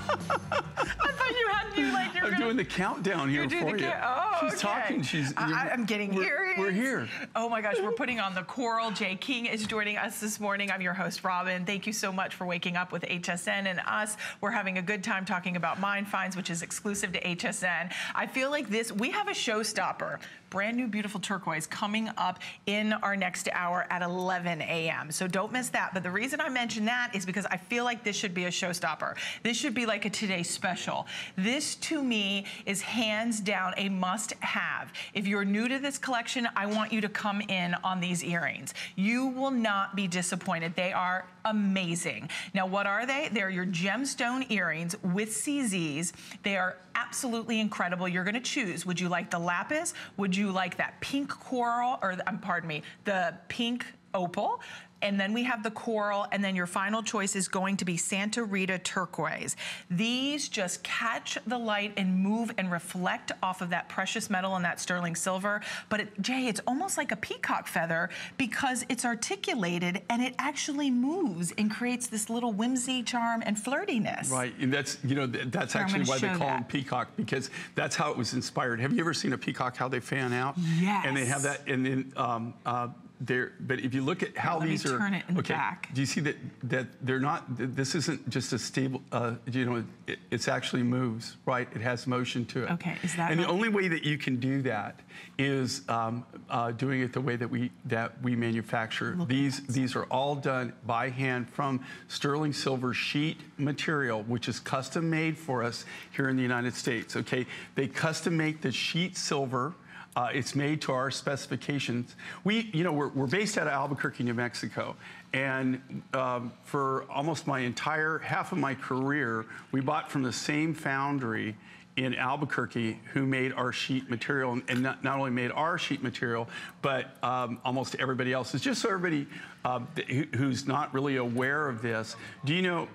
I thought you had I'm doing the countdown here for you. Oh, she's talking. I'm getting earrings. We're here. Oh my gosh, we're putting on the coral. Jay King is joining us this morning. I'm your host, Robin. Thank you so much for waking up with HSN and us. We're having a good time talking about Mind Finds, which is exclusive to HSN. I feel like we have a showstopper. Brand new beautiful turquoise coming up in our next hour at 11 a.m. So don't miss that. But the reason I mention that is because I feel like this should be a showstopper. This should be like a Today Special. This, to me, is hands down a must-have. If you're new to this collection, I want you to come in on these earrings. You will not be disappointed. They are amazing. Now, what are they? They're your gemstone earrings with CZs. They are absolutely incredible. You're gonna choose. Would you like the lapis? Would you like that pink coral, or pardon me, the pink opal? And then we have the coral, and then your final choice is going to be Santa Rita Turquoise. These just catch the light and move and reflect off of that precious metal and that sterling silver. But Jay, it's almost like a peacock feather because it's articulated and it actually moves and creates this little whimsy, charm, and flirtiness. Right, and that's, that's actually why they call them peacock, because that's how it was inspired. Have you ever seen a peacock, how they fan out? Yes. And they have that, and then, but if you look at how these are, turn it in the back. Do you see that they're not? This isn't just a stable. It's actually moves, right? It has motion to it. Okay, is that? And the only way that you can do that is doing it the way that we manufacture. These are all done by hand from sterling silver sheet material, which is custom made for us here in the United States. Okay, they custom make the sheet silver. It's made to our specifications. We're based out of Albuquerque, New Mexico. And for almost half of my career, we bought from the same foundry in Albuquerque who made our sheet material, and not only made our sheet material, but almost everybody else's. Just so everybody who's not really aware of this, do you know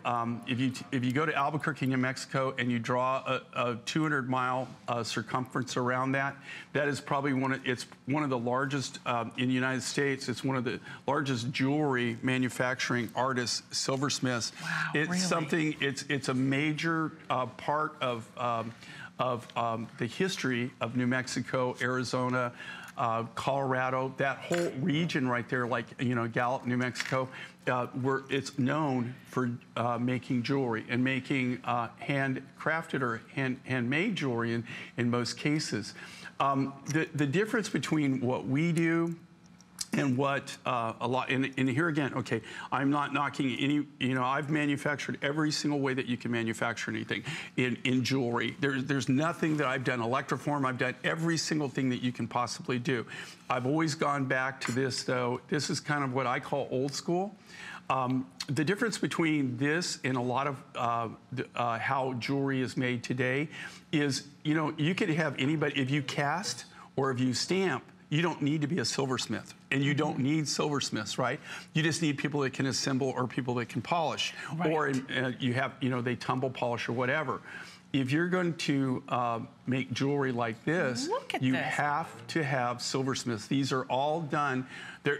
if you go to Albuquerque, New Mexico, and you draw a 200-mile circumference around that, that is probably one of the largest in the United States. It's one of the largest jewelry manufacturing artists, silversmiths. Wow, it's really? something. It's a major part of the history of New Mexico, Arizona, Colorado, that whole region right there, like, Gallup, New Mexico, where it's known for making jewelry and making handcrafted or handmade jewelry in most cases. The difference between what we do and what and here again, okay, I'm not knocking any, I've manufactured every single way that you can manufacture anything in jewelry. There's nothing that I've done electroform. I've done every single thing that you can possibly do. I've always gone back to this, though. This is kind of what I call old school. The difference between this and a lot of how jewelry is made today is, you could have anybody, if you cast or if you stamp, you don't need to be a silversmith, and you don't need silversmiths, right? You just need people that can assemble or people that can polish, right. Or you have, they tumble polish or whatever. If you're going to make jewelry like this, you have to have silversmiths. These are all done.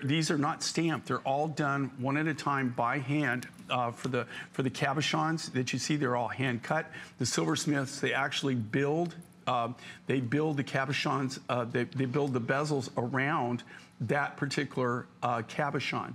These are not stamped. They're all done one at a time by hand. For the cabochons that you see, they're all hand cut. The silversmiths, they actually build. They build the cabochons, they build the bezels around that particular cabochon.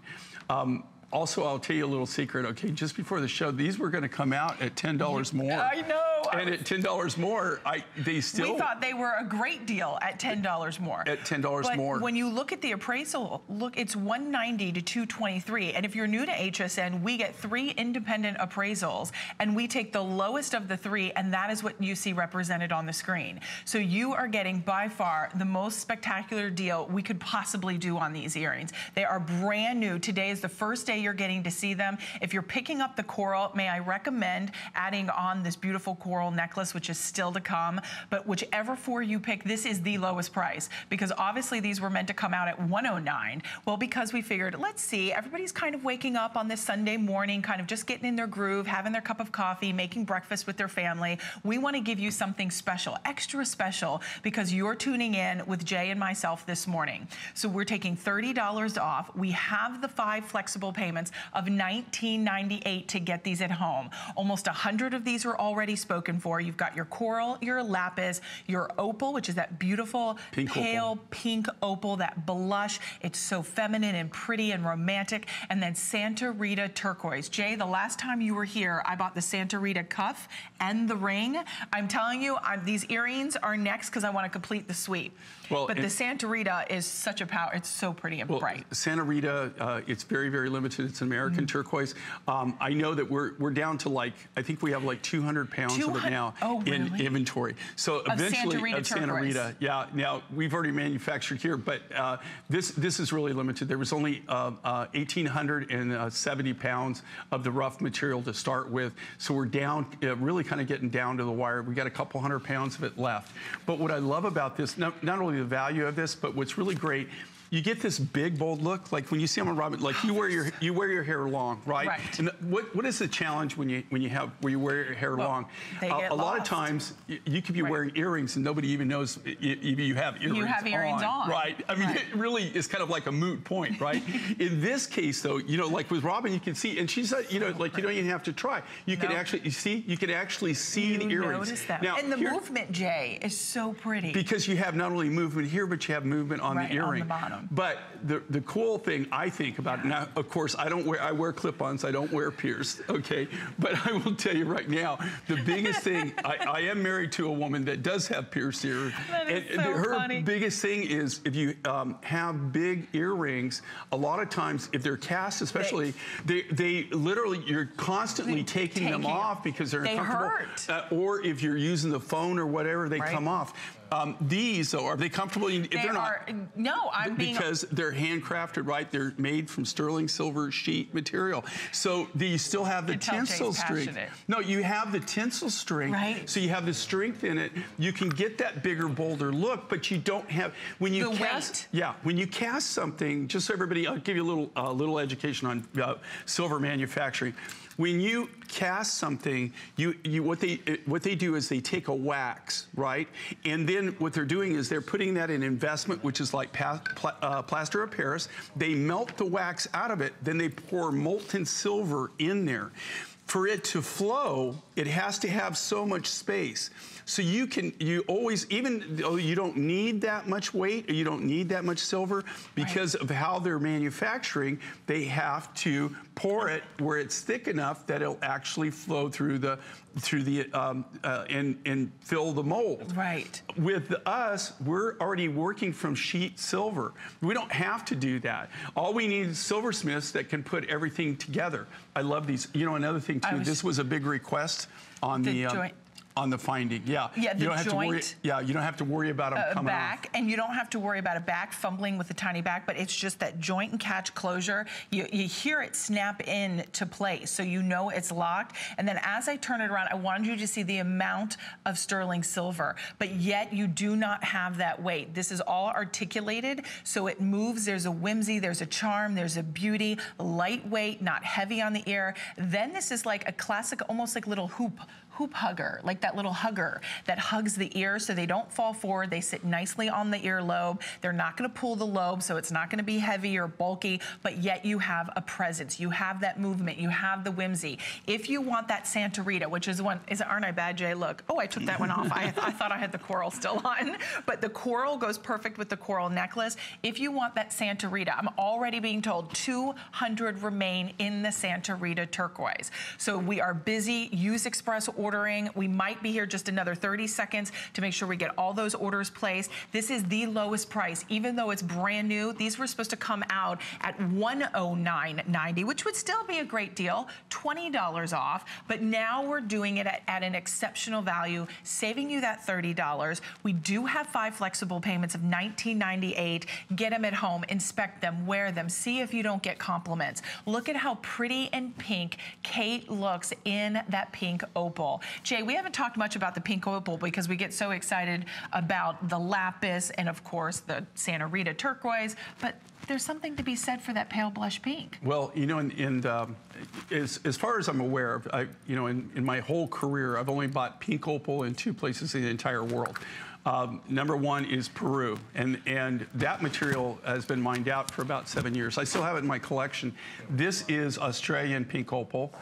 Also, I'll tell you a little secret, okay? Just before the show, these were gonna come out at $10 more. I know. And at $10 more, they still... We thought they were a great deal at $10 more. At $10 more. When you look at the appraisal, it's $190 to $223. And if you're new to HSN, we get 3 independent appraisals, and we take the lowest of the 3, and that is what you see represented on the screen. So you are getting, by far, the most spectacular deal we could possibly do on these earrings. They are brand new. Today is the first day you're getting to see them. If you're picking up the coral, may I recommend adding on this beautiful coral necklace, which is still to come. But whichever 4 you pick, this is the lowest price, because obviously these were meant to come out at $109. Well, because we figured, let's see, everybody's kind of waking up on this Sunday morning, kind of just getting in their groove, having their cup of coffee, making breakfast with their family. We want to give you something special, extra special, because you're tuning in with Jay and myself this morning. So we're taking $30 off. We have the 5 flexible payments. payments of $19.98 to get these at home. Almost 100 of these are already spoken for. You've got your coral, your lapis, your opal, which is that beautiful pale pink opal, that blush. It's so feminine and pretty and romantic. And then Santa Rita Turquoise. Jay, the last time you were here, I bought the Santa Rita cuff and the ring. I'm telling you, these earrings are next because I want to complete the suite. Well, but the Santa Rita is such a power. It's so pretty and bright. Santa Rita, it's very, very limited. It's an American turquoise. I know that we're down to like, I think we have like 200 pounds of it now in inventory. So eventually, Santa Rita, yeah. Now we've already manufactured here, but this is really limited. There was only 1,870 pounds of the rough material to start with. So we're down, really kind of getting down to the wire. We got a couple hundred pounds of it left. But what I love about this, not only the value of this, but what's really great, you get this big, bold look. Like when you see them on Robin, like you wear your hair long, right? Right. And what is the challenge when you wear your hair long? A lot of times you could be wearing earrings and nobody even knows you have earrings. You have earrings on, right? I mean, it really is kind of like a moot point, right? In this case, though, you know, like with Robin, you can see, and she's, you know, like you don't even have to try. You can actually see the earrings. Notice that. Now, and the movement, Jay, is so pretty because you have not only movement here, but you have movement on the earring. On the bottom. But the cool thing I think about it, now, of course, I wear clip-ons, I don't wear pierced, okay? But I will tell you right now, the biggest thing, I am married to a woman that does have pierced ears. That is so funny. Her biggest thing is if you have big earrings, a lot of times, if they're cast especially, they literally, you're constantly taking them off because they're uncomfortable. They hurt. Or if you're using the phone or whatever, they come off. These, though, are they comfortable? If they're not, no, I'm being because they're handcrafted, right? They're made from sterling silver sheet material. So you still have the tensile strength. No, you have the tensile strength. Right. So you have the strength in it. You can get that bigger, bolder look, but you don't have when you cast. Yeah, when you cast something. Just so everybody, I'll give you a little education on silver manufacturing. When you cast something, what they do is they take a wax, right? And then what they're doing is they're putting that in investment, which is like plaster of Paris. They melt the wax out of it, then they pour molten silver in there. For it to flow, it has to have so much space. So you always, even though you don't need that much weight, or you don't need that much silver, because of how they're manufacturing, they have to pour it where it's thick enough that it'll actually flow through the and fill the mold. Right. With us, we're already working from sheet silver. We don't have to do that. All we need is silversmiths that can put everything together. I love these. You know, another thing too. This was a big request on the joint. On the finding, yeah. Yeah, you don't have to worry. Yeah, you don't have to worry about them coming off. And you don't have to worry about a back fumbling with a tiny back, but it's just that joint and catch closure. You hear it snap in to place, so you know it's locked. And then as I turn it around, I wanted you to see the amount of sterling silver, but yet you do not have that weight. This is all articulated, so it moves. There's a whimsy, there's a charm, there's a beauty, lightweight, not heavy on the ear. Then this is like a classic, almost like little hoop hugger, like that little hugger that hugs the ear so they don't fall forward. They sit nicely on the earlobe. They're not going to pull the lobe, so it's not going to be heavy or bulky, but yet you have a presence. You have that movement. You have the whimsy. If you want that Santa Rita, which is one, aren't I bad, Jay? Look, oh, I took that one off. I thought I had the coral still on, but the coral goes perfect with the coral necklace. If you want that Santa Rita, I'm already being told 200 remain in the Santa Rita turquoise. So we are busy. Use Express ordering. We might be here just another 30 seconds to make sure we get all those orders placed. This is the lowest price, even though it's brand new. These were supposed to come out at $109.90, which would still be a great deal, $20 off. But now we're doing it at an exceptional value, saving you that $30. We do have 5 flexible payments of $19.98. Get them at home, inspect them, wear them, see if you don't get compliments. Look at how pretty and pink Kate looks in that pink opal. Jay, we haven't talked much about the pink opal because we get so excited about the lapis and, of course, the Santa Rita turquoise, but there's something to be said for that pale blush pink. Well, you know, as far as I'm aware of, in my whole career, I've only bought pink opal in 2 places in the entire world. Number one is Peru, and that material has been mined out for about 7 years. I still have it in my collection. This is Australian pink opal.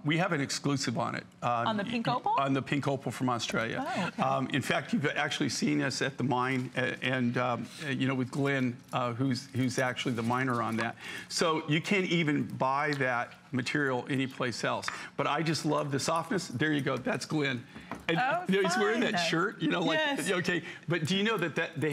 We have an exclusive on it. On the pink opal? On the pink opal from Australia. Oh, okay. In fact, you've actually seen us at the mine, and you know, with Glenn, who's actually the miner on that. So you can't even buy that material anyplace else. But I just love the softness. There you go. That's Glenn. And you know, he's wearing that shirt. You know, like okay. But do you know that they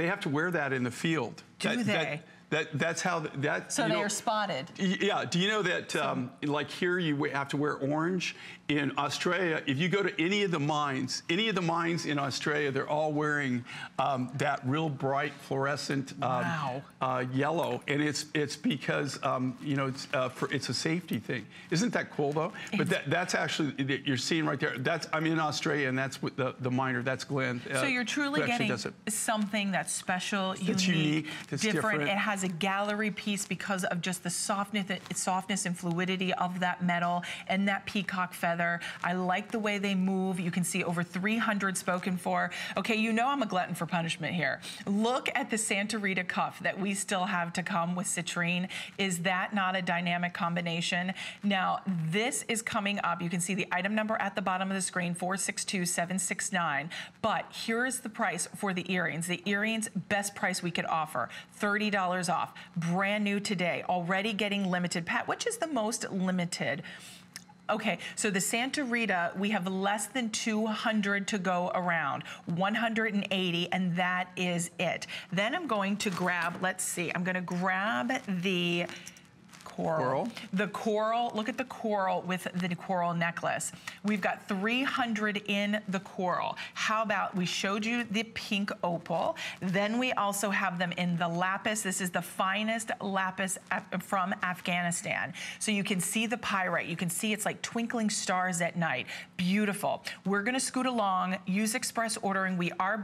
have to wear that in the field? Do they? That's how that. So they are spotted. Yeah. Do you know that like here you have to wear orange? In Australia, if you go to any of the mines in Australia, they're all wearing that real bright fluorescent yellow, and it's because you know it's a safety thing. Isn't that cool though? But that's actually you're seeing right there. I'm in Australia, and that's what the miner. That's Glenn. So you're truly getting something that's special, unique, that's different. It has a gallery piece because of just the softness and fluidity of that metal and that peacock feather. I like the way they move. You can see over 300 spoken for. Okay, you know I'm a glutton for punishment here. Look at the Santa Rita cuff that we still have to come with citrine. Is that not a dynamic combination? Now, this is coming up. You can see the item number at the bottom of the screen, 462769. But here is the price for the earrings. The earrings, best price we could offer, $30 off. Brand new today, already getting limited. Pat, which is the most limited? Okay, so the Santa Rita, we have less than 200 to go around, 180, and that is it. Then I'm going to grab, let's see, I'm gonna grab the coral. The coral, look at the coral with the coral necklace. We've got 300 in the coral. How about, we showed you the pink opal, then we also have them in the lapis. This is the finest lapis from Afghanistan. So you can see the pyrite. You can see it's like twinkling stars at night. Beautiful. We're gonna scoot along, use express ordering. We are